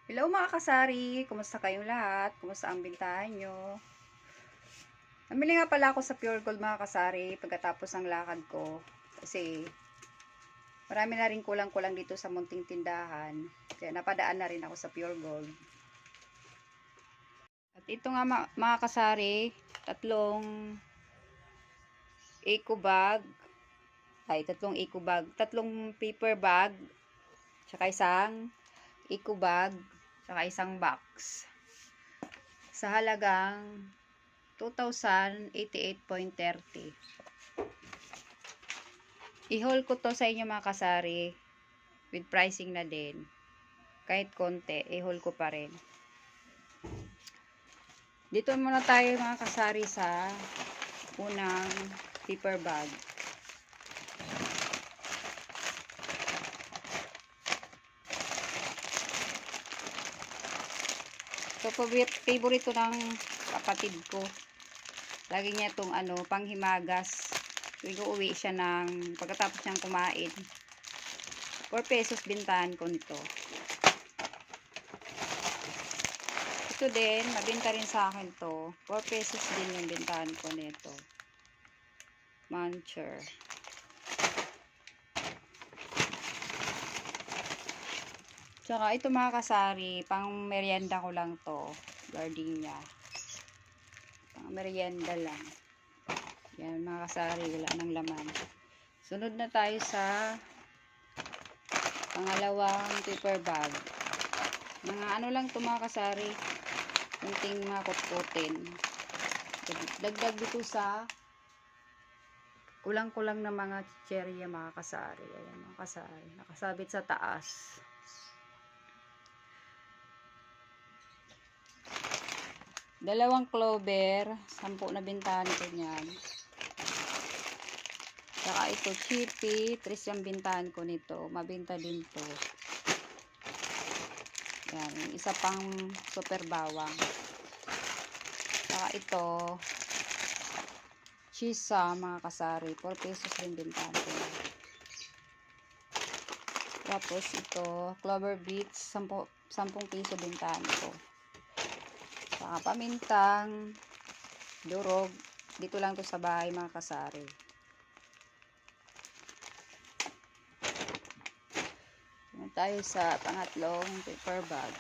Hello mga kasari, kumusta kayong lahat? Kumusta ang bintahan nyo? Namili nga pala ako sa Pure Gold mga kasari pagkatapos ng lakad ko. Kasi marami na rin kulang-kulang dito sa munting tindahan. Kaya napadaan na rin ako sa Pure Gold. At ito nga mga kasari, tatlong eco bag. Tatlong paper bag. Tsaka isang eco bag. Tsaka isang box. Sa halagang 2,088.30. I-haul ko to sa inyo mga kasari with pricing na din. Kahit konti, i-haul ko pa rin. Dito muna tayo mga kasari sa unang paper bag. So, favorito ng kapatid ko. Lagi niya itong panghimagas. Tuwing uuwi siya pagkatapos niyang kumain. 4 pesos bintahan ko nito. Ito din, mabenta rin sa akin to. 4 pesos din yung bintahan ko nito. Muncher. Tsaka ito mga kasari, pang merienda ko lang to. Gardenia. Pang merienda lang. Yan mga kasari, wala nang laman. Sunod na tayo sa pangalawang paper bag. Mga lang to mga kasari. Kunting mga kutkutin. Dagdag dito sa kulang-kulang na mga chicherya mga kasari. Ayan mga kasari. Nakasabit sa taas. Dalawang clover. 10 na bintahan ko niyan. Saka ito chippy. 3 yung bintahan ko nito. Mabenta din to. Yan. Isa pang super bawang. Saka ito cheese mga kasari. 4 pesos din bintahan ko. Tapos ito clover beets. 10 piso bintahan ko. Saka pamintang durog. Dito lang to sa bahay mga kasari. Tayo sa pangatlong paper bag.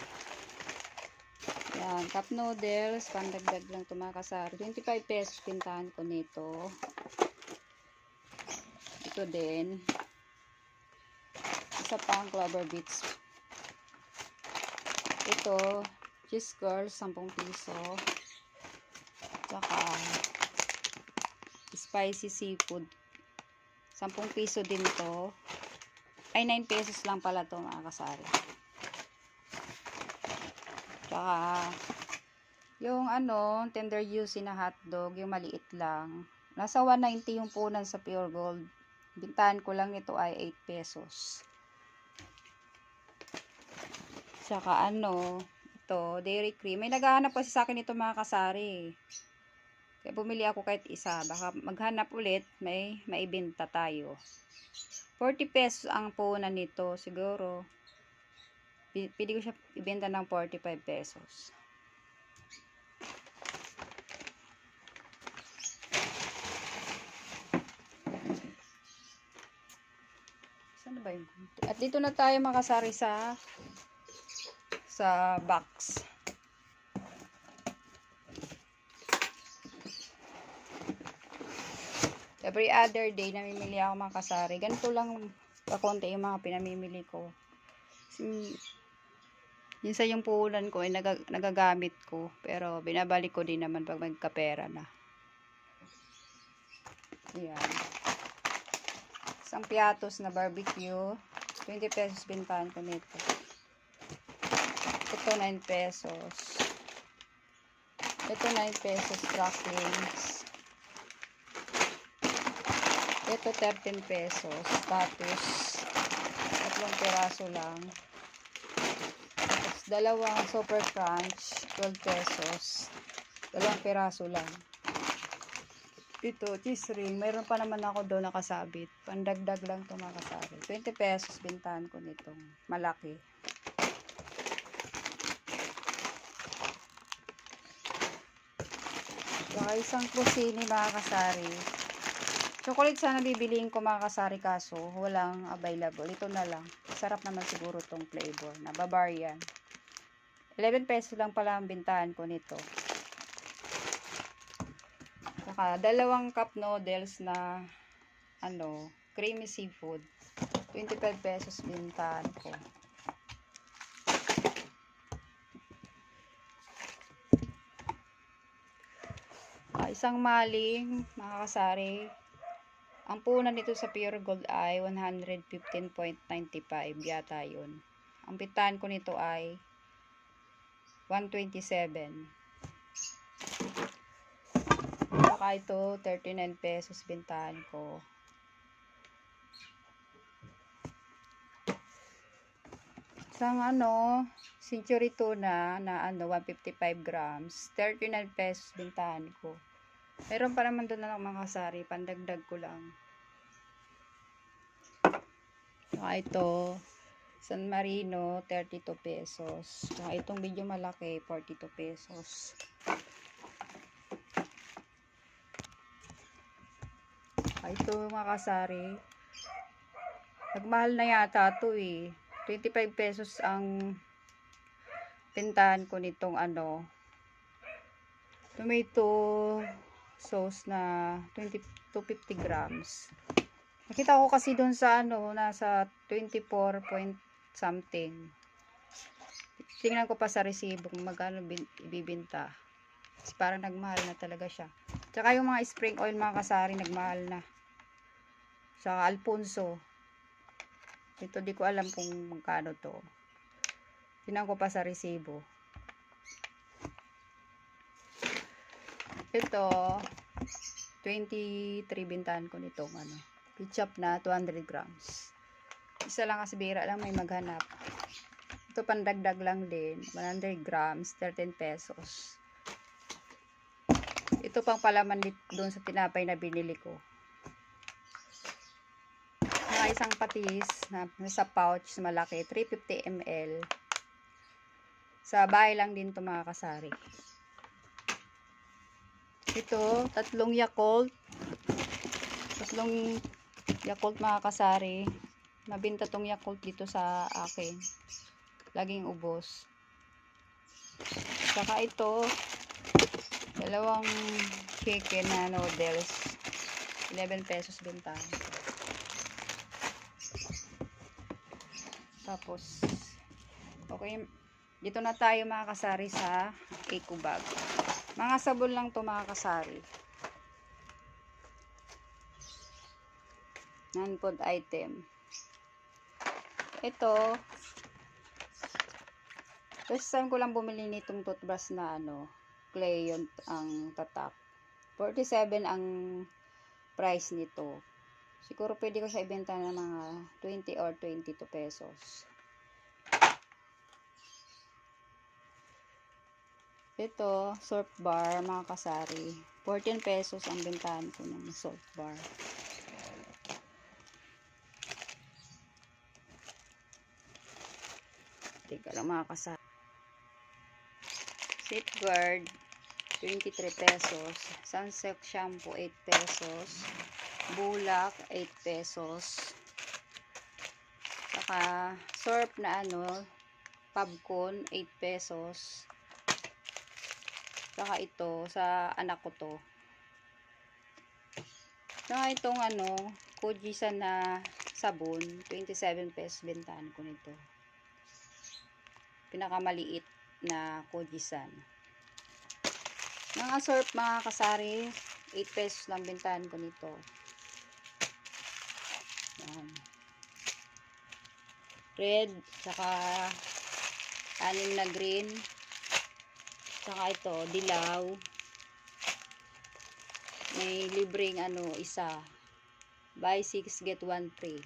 Yan, cup noodles, pandagdag lang ito mga kasari. 25 pesos pintahan ko nito. Ito din. Isa pang clover beets. Ito, cheese curls, 10 piso. Tsaka, spicy seafood. 10 piso din to. Ay, 9 pesos lang pala to mga kasari. Tsaka, yung tender juicy na hotdog, yung maliit lang. Nasa 190 yung punan sa Pure Gold. Bintahan ko lang ito ay 8 pesos. Tsaka ito, dairy cream. May naghahanap kasi sa akin ito mga kasari. Kaya bumili ako kahit isa. Baka maghanap ulit, may maibenta tayo. 40 pesos ang punan nito. Siguro, pwede ko siya ibenta ng 45 pesos. Saan ba yun? At dito na tayo makasari sa box. Every other day, namimili ako mga kasari. Ganito lang kakonti yung mga pinamimili ko. Minsan yung puhunan ko ay nagagamit ko. Pero binabalik ko din naman pag magkapera na. Ayan. Isang piatos na barbecue. 20 pesos bintahan ko nito. Ito 9 pesos. Ito 9 pesos cracklings. Ito 13 pesos. Tapos 3 piraso lang. Tapos dalawang super crunch 12 pesos. 2 piraso lang. Ito cheese ring. Mayroon pa naman ako doon nakasabit. Pandagdag lang ito mga kasari. 20 pesos bintahan ko nitong malaki. Saka isang kusini mga kasari. Chocolate sana bibiliin ko mga kasari kaso walang available. Ito na lang. Sarap naman siguro tong flavor na Bavarian. 11 pesos lang pala ang bintahan ko nito. Saka 2 cup noodles na creamy seafood. 25 pesos bintahan ko. Isang maling mga kasari. Ang punan nito sa Pure Gold ay 115.95 yata yun. Ang bintahan ko nito ay 127. Saka ito 39 pesos bintahan ko. Isang century tuna na 155 grams, 39 pesos bintahan ko. Meron pa naman doon na mga kasari, pandagdag ko lang. Saka ito, San Marino, 32 pesos. Saka itong medyo malaki, 42 pesos. Saka ito mga kasari, nagmahal na yata ito eh. 25 pesos ang pintahan ko nitong tomato sauce na 250 grams. Nakita ko kasi doon sa nasa 24 point something. Tingnan ko pa sa resibo kung magkano ibibinta. Kasi parang nagmahal na talaga siya. Tsaka yung mga spring oil mga kasari nagmahal na. Sa Alfonso. Ito di ko alam kung magkano to. Tingnan ko pa sa resibo. Ito 23 bintahan ko nitong ketchup na 200 grams. Isa lang kasi bira lang may maghanap. Ito pandagdag lang din. 100 grams, 13 pesos. Ito pang palaman doon sa tinapay na binili ko. Isang patis na sa pouch malaki, 350 ml. Sa bahay lang din to mga kasari. Ito, 3 Yakult. 3 Yakult mga kasari. Mabinta tong Yakult dito sa akin. Laging ubos. Saka ito, 2 chicken na noodles. 11 pesos bintahan. Tapos, okay, dito na tayo mga kasari sa eco bag. Mga sabon lang to mga kasari. Non-food item. Ito, first time ko lang bumili nitong toothbrush na clay yun ang tatak. 47 ang price nito. Siguro pwede ko siya ibenta ng mga 20 or 22 pesos. Ito, surf bar mga kasari. 14 pesos ang bentahan ko ng surf bar. Teka lang mga kasari. Safeguard, 23 pesos. Sunsilk shampoo, 8 pesos. Bulak, 8 pesos. Saka, surf na Pabcon, 8 pesos. Saka ito, sa anak ko to. Saka itong Kojisan na sabon, 27 pesos bentahan ko nito. Pinakamaliit na Kojisan. Mga surf mga kasari, 8 pesos lang bentahan ko nito. Yan. Red, saka 6 na green. Saka ito, dilaw. May libreng isa. Buy 6, get 1 free.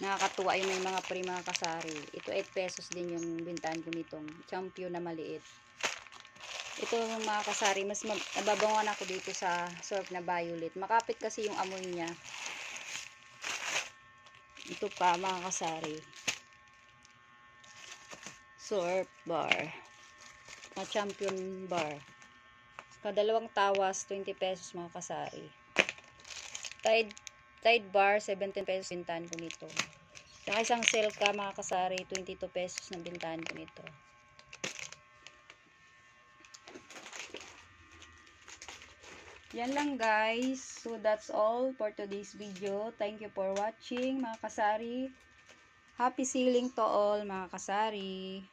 Nakakatuwa yung may mga free mga kasari. Ito 8 pesos din yung bintahan ko nitong champion na maliit. Ito mga kasari, mas nababangon ako dito sa surf na violet. Makapit kasi yung amoy niya. Ito pa mga kasari. Surf bar. Na champion bar. Kadalawang tawas, 20 pesos mga kasari. Tide bar, 17 pesos bintahan ko nito. Saka isang Selka mga kasari, 22 pesos na bintahan ko nito. Yan lang guys. So that's all for today's video. Thank you for watching mga kasari. Happy selling to all mga kasari.